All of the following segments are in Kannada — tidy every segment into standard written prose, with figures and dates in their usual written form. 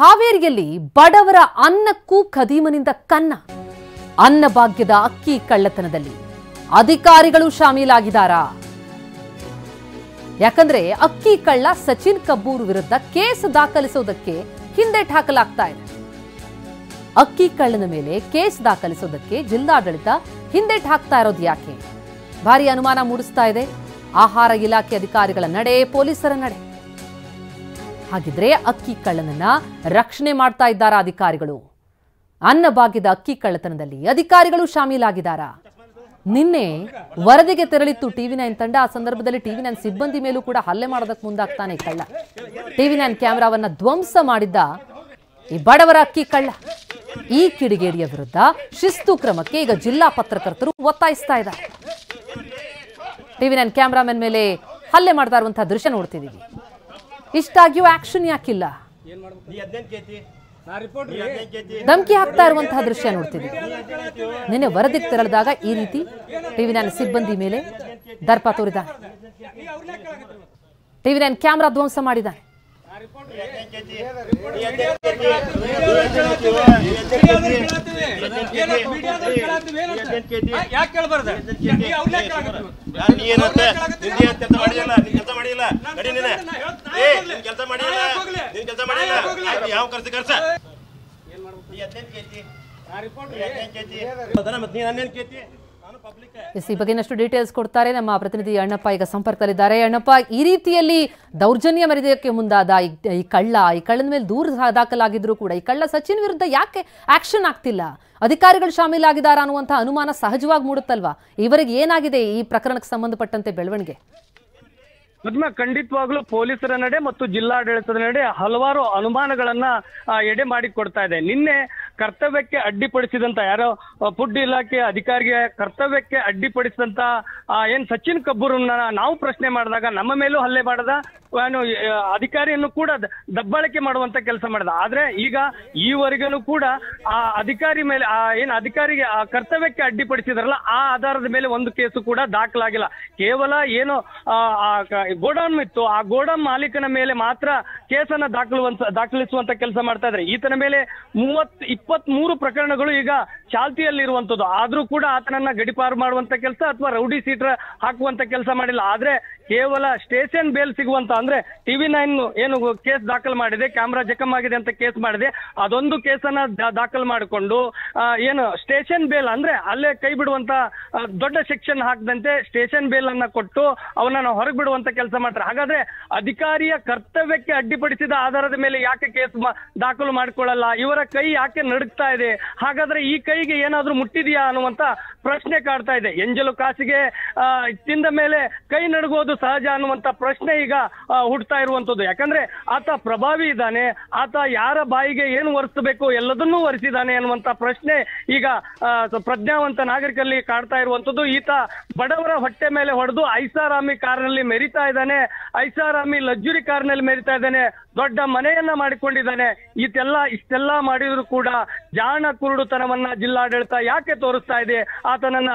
ಹಾವೇರಿಯಲ್ಲಿ ಬಡವರ ಅನ್ನಕ್ಕೂ ಖದೀಮನಿಂದ ಕನ್ನ. ಅನ್ನಭಾಗ್ಯದ ಅಕ್ಕಿ ಕಳ್ಳತನದಲ್ಲಿ ಅಧಿಕಾರಿಗಳು ಶಾಮೀಲಾಗಿದ್ದಾರಾ? ಯಾಕಂದ್ರೆ ಅಕ್ಕಿ ಕಳ್ಳ ಸಚಿನ್ ಕಬ್ಬೂರ್ ವಿರುದ್ಧ ಕೇಸ್ ದಾಖಲಿಸೋದಕ್ಕೆ ಹಿಂದೇಟು ಹಾಕಲಾಗ್ತಾ ಇದೆ. ಅಕ್ಕಿ ಕಳ್ಳನ ಮೇಲೆ ಕೇಸ್ ದಾಖಲಿಸೋದಕ್ಕೆ ಜಿಲ್ಲಾಡಳಿತ ಹಿಂದೇಟು ಹಾಕ್ತಾ ಇರೋದು ಯಾಕೆ? ಭಾರಿ ಅನುಮಾನ ಮೂಡಿಸ್ತಾ ಇದೆ ಆಹಾರ ಇಲಾಖೆ ಅಧಿಕಾರಿಗಳ ನಡೆ, ಪೊಲೀಸರ ನಡೆ. ಹಾಗಿದ್ರೆ ಅಕ್ಕಿ ಕಳ್ಳನನ್ನ ರಕ್ಷಣೆ ಮಾಡ್ತಾ ಇದ್ದಾರಾ ಅಧಿಕಾರಿಗಳು? ಅನ್ನಭಾಗ್ಯದ ಅಕ್ಕಿ ಕಳ್ಳತನದಲ್ಲಿ ಅಧಿಕಾರಿಗಳು ಶಾಮೀಲಾಗಿದ್ದಾರಾ? ನಿನ್ನೆ ವರದಿಗೆ ತೆರಳಿತ್ತು ಟಿವಿ9 ತಂಡ. ಆ ಸಂದರ್ಭದಲ್ಲಿ ಟಿವಿ9 ಸಿಬ್ಬಂದಿ ಮೇಲೂ ಕೂಡ ಹಲ್ಲೆ ಮಾಡೋದಕ್ಕೆ ಮುಂದಾಗ್ತಾನೆ ಕಳ್ಳ. ಟಿವಿ9 ಕ್ಯಾಮೆರಾವನ್ನ ಧ್ವಂಸ ಮಾಡಿದ್ದ ಈ ಬಡವರ ಅಕ್ಕಿ ಕಳ್ಳ. ಈ ಕಿಡಿಗೇಡಿಯ ವಿರುದ್ಧ ಶಿಸ್ತು ಕ್ರಮಕ್ಕೆ ಈಗ ಜಿಲ್ಲಾ ಪತ್ರಕರ್ತರು ಒತ್ತಾಯಿಸ್ತಾ ಇದ್ದಾರೆ. ಟಿವಿ9 ಕ್ಯಾಮೆರಾಮನ್ ಮೇಲೆ ಹಲ್ಲೆ ಮಾಡ್ತಾ ಇರುವಂತಹ ದೃಶ್ಯ ನೋಡ್ತಿದ್ದೀವಿ. ಇಷ್ಟಾಗಿಯೂ ಆಕ್ಷನ್ ಯಾಕಿಲ್ಲ? ಧಮಕಿ ಹಾಕ್ತಾ ಇರುವಂತಹ ದೃಶ್ಯ ನೋಡ್ತಿದ್ದೀವಿ. ನಿನ್ನೆ ವರದಿಗೆ ತೆರಳಿದಾಗ ಈ ರೀತಿ ಟಿವಿ9 ಸಿಬ್ಬಂದಿ ಮೇಲೆ ದರ್ಪ ತೋರಿದ್ದಾನೆ. ಟಿವಿ9 ಕ್ಯಾಮೆರಾ ಧ್ವಂಸ ಮಾಡಿದ್ದಾನೆ. ಈ ಬಗ್ಗೆ ಇನ್ನಷ್ಟು ಡೀಟೇಲ್ಸ್ ಕೊಡ್ತಾರೆ ನಮ್ಮ ಪ್ರತಿನಿಧಿ ಅಣ್ಣಪ್ಪ. ಈಗ ಸಂಪರ್ಕದಲ್ಲಿದ್ದಾರೆ. ಅಣ್ಣಪ್ಪ, ಈ ರೀತಿಯಲ್ಲಿ ದೌರ್ಜನ್ಯ ಮೆರೆದಕ್ಕೆ ಮುಂದಾದ ಈ ಕಳ್ಳನ ಮೇಲೆ ದೂರು ದಾಖಲಾಗಿದ್ರು ಕೂಡ ಈ ಕಳ್ಳ ಸಚಿನ್ ವಿರುದ್ಧ ಯಾಕೆ ಆಕ್ಷನ್ ಆಗ್ತಿಲ್ಲ? ಅಧಿಕಾರಿಗಳು ಶಾಮೀಲಾಗಿದ್ದಾರಾ ಅನ್ನುವಂತಹ ಅನುಮಾನ ಸಹಜವಾಗಿ ಮೂಡುತ್ತಲ್ವಾ? ಇವರಿಗೆ ಏನಾಗಿದೆ ಈ ಪ್ರಕರಣಕ್ಕೆ ಸಂಬಂಧಪಟ್ಟಂತೆ ಬೆಳವಣಿಗೆ? ಪದ್ಮ, ಖಂಡಿತವಾಗ್ಲೂ ಪೊಲೀಸರ ನಡೆ ಮತ್ತು ಜಿಲ್ಲಾಡಳಿತದ ನಡೆ ಹಲವಾರು ಅನುಮಾನಗಳನ್ನ ಎಡೆ ಮಾಡಿಕೊಡ್ತಾ ಇದೆ. ನಿನ್ನೆ ಕರ್ತವ್ಯಕ್ಕೆ ಅಡ್ಡಿಪಡಿಸಿದಂತ ಯಾರೋ ಫುಡ್ ಇಲಾಖೆ ಅಧಿಕಾರಿಗೆ ಕರ್ತವ್ಯಕ್ಕೆ ಅಡ್ಡಿಪಡಿಸಿದಂತ ಏನ್ ಸಚಿನ್ ಕಬ್ಬೂರನ್ನ ನಾವು ಪ್ರಶ್ನೆ ಮಾಡಿದಾಗ ನಮ್ಮ ಮೇಲೂ ಹಲ್ಲೆ ಮಾಡದ, ಅಧಿಕಾರಿಯನ್ನು ಕೂಡ ದಬ್ಬಾಳಿಕೆ ಮಾಡುವಂತ ಕೆಲಸ ಮಾಡಿದ. ಆದ್ರೆ ಈಗ ಈವರೆಗೂ ಕೂಡ ಆ ಅಧಿಕಾರಿ ಮೇಲೆ ಏನ್ ಅಧಿಕಾರಿಗೆ ಕರ್ತವ್ಯಕ್ಕೆ ಅಡ್ಡಿಪಡಿಸಿದ್ರಲ್ಲ ಆ ಆಧಾರದ ಮೇಲೆ ಒಂದು ಕೇಸು ಕೂಡ ದಾಖಲಾಗಿಲ್ಲ. ಕೇವಲ ಏನು ಗೋಡೌನ್ ಇತ್ತು, ಆ ಗೋಡೌನ್ ಮಾಲೀಕನ ಮೇಲೆ ಮಾತ್ರ ಕೇಸನ್ನ ದಾಖಲಿಸುವಂತ ಕೆಲಸ ಮಾಡ್ತಾ ಇದ್ರೆ. ಈತನ ಮೇಲೆ 23 ಪ್ರಕರಣಗಳು ಈಗ ಚಾಲ್ತಿಯಲ್ಲಿರುವಂತದ್ದು. ಆದ್ರೂ ಕೂಡ ಆತನನ್ನ ಗಡಿಪಾರು ಮಾಡುವಂತ ಕೆಲಸ ಅಥವಾ ರೌಡಿ ಸೀಟರ್ ಹಾಕುವಂತ ಕೆಲಸ ಮಾಡಿಲ್ಲ. ಆದ್ರೆ ಕೇವಲ ಸ್ಟೇಷನ್ ಬೇಲ್ ಸಿಗುವಂತ, ಅಂದ್ರೆ ಟಿವಿ9 ಏನು ಕೇಸ್ ದಾಖಲು ಮಾಡಿದೆ, ಕ್ಯಾಮ್ರಾ ಜಖಮ್ ಆಗಿದೆ ಅಂತ ಕೇಸ್ ಮಾಡಿದೆ, ಅದೊಂದು ಕೇಸನ್ನ ದಾಖಲು ಮಾಡಿಕೊಂಡು ಏನು ಸ್ಟೇಷನ್ ಬೇಲ್ ಅಂದ್ರೆ ಅಲ್ಲೇ ಕೈ ಬಿಡುವಂತ ದೊಡ್ಡ ಸೆಕ್ಷನ್ ಹಾಕದಂತೆ ಸ್ಟೇಷನ್ ಬೇಲ್ ಅನ್ನ ಕೊಟ್ಟು ಅವನನ್ನ ಹೊರಗೆ ಬಿಡುವಂತ ಕೆಲಸ ಮಾಡ್ತಾರೆ. ಹಾಗಾದ್ರೆ ಅಧಿಕಾರಿಯ ಕರ್ತವ್ಯಕ್ಕೆ ಅಡ್ಡಿಪಡಿಸಿದ ಆಧಾರದ ಮೇಲೆ ಯಾಕೆ ಕೇಸ್ ದಾಖಲು ಮಾಡಿಕೊಳ್ಳಲ್ಲ? ಇವರ ಕೈ ಯಾಕೆ ನಡುಗ್ತಾ ಇದೆ? ಹಾಗಾದ್ರೆ ಈ ಕೈಗೆ ಏನಾದ್ರೂ ಮುಟ್ಟಿದೆಯಾ ಅನ್ನುವಂತ ಪ್ರಶ್ನೆ ಕಾಡ್ತಾ ಇದೆ. ಎಂಜಲು ಕಾಸಿಗೆ ತಿಂದ ಮೇಲೆ ಕೈ ನಡುಗೋದು ಸಹಜ ಅನ್ನುವಂತ ಪ್ರಶ್ನೆ ಈಗ ಹುಡ್ತಾ ಇರುವಂತದ್ದು. ಯಾಕಂದ್ರೆ ಆತ ಪ್ರಭಾವಿ ಇದ್ದಾನೆ, ಆತ ಯಾರ ಬಾಯಿಗೆ ಏನು ಒರೆಸಬೇಕು ಎಲ್ಲದನ್ನೂ ಒರೆಸಿದ್ದಾನೆ ಅನ್ನುವಂತ ಪ್ರಶ್ನೆ ಈಗ ಪ್ರಜ್ಞಾವಂತ ನಾಗರಿಕರಲ್ಲಿ ಕಾಡ್ತಾ ಇರುವಂತದ್ದು. ಈತ ಬಡವರ ಹೊಟ್ಟೆ ಮೇಲೆ ಹೊಡೆದು ಐಷಾರಾಮಿ ಕಾರ್ನಲ್ಲಿ ಮೆರಿತಾ ಇದ್ದಾನೆ, ಐಷಾರಾಮಿ ಲಕ್ಸುರಿ ಕಾರ್ನಲ್ಲಿ ಮೆರಿತಾ ಇದ್ದಾನೆ, ದೊಡ್ಡ ಮನೆಯನ್ನ ಮಾಡಿಕೊಂಡಿದ್ದಾನೆ. ಇಷ್ಟೆಲ್ಲ ಮಾಡಿದ್ರು ಕೂಡ ಜಾಣ ಕುರುಡುತನವನ್ನ ಜಿಲ್ಲಾಡಳಿತ ಯಾಕೆ ತೋರಿಸ್ತಾ ಇದೆ? ಆತನನ್ನ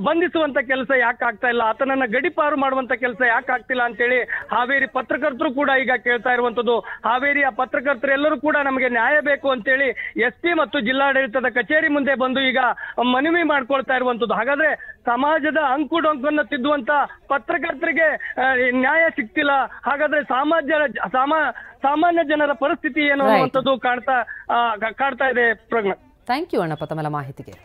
ಬಂಧಿಸುವಂತ ಕೆಲಸ ಯಾಕೆ ಆಗ್ತಾ ಇಲ್ಲ? ಆತನನ್ನ ಗಡಿಪಾರು ಮಾಡುವಂತ ಕೆಲಸ ಯಾಕೆ ಆಗ್ತಿಲ್ಲ ಅಂತೇಳಿ ಹಾವೇರಿ ಪತ್ರಕರ್ತರು ಕೂಡ ಈಗ ಕೇಳ್ತಾ ಇರುವಂತದ್ದು. ಹಾವೇರಿಯ ಪತ್ರಕರ್ತರು ಎಲ್ಲರೂ ಕೂಡ ನಮಗೆ ನ್ಯಾಯ ಬೇಕು ಅಂತೇಳಿ SP ಮತ್ತು ಜಿಲ್ಲಾಡಳಿತದ ಕಚೇರಿ ಮುಂದೆ ಬಂದು ಈಗ ಮನವಿ ಮಾಡ್ಕೊಳ್ತಾ ಇರುವಂತದ್ದು. ಹಾಗಾದ್ರೆ ಸಮಾಜದ ಅಂಕುಡೊಂಕನ್ನು ತಿದ್ದುವಂತ ಪತ್ರಕರ್ತರಿಗೆ ನ್ಯಾಯ ಸಿಗ್ತಿಲ್ಲ. ಹಾಗಾದ್ರೆ ಸಾಮಾನ್ಯ ಜನರ ಪರಿಸ್ಥಿತಿ ಏನು ಅನ್ನುವಂಥದ್ದು ಕಾಡ್ತಾ ಇದೆ. ಪ್ರಜ್ಞಾ, ಥ್ಯಾಂಕ್ ಯು ಅಣ್ಣಪ್ಪ ತಮ್ಮೆಲ್ಲ ಮಾಹಿತಿಗೆ.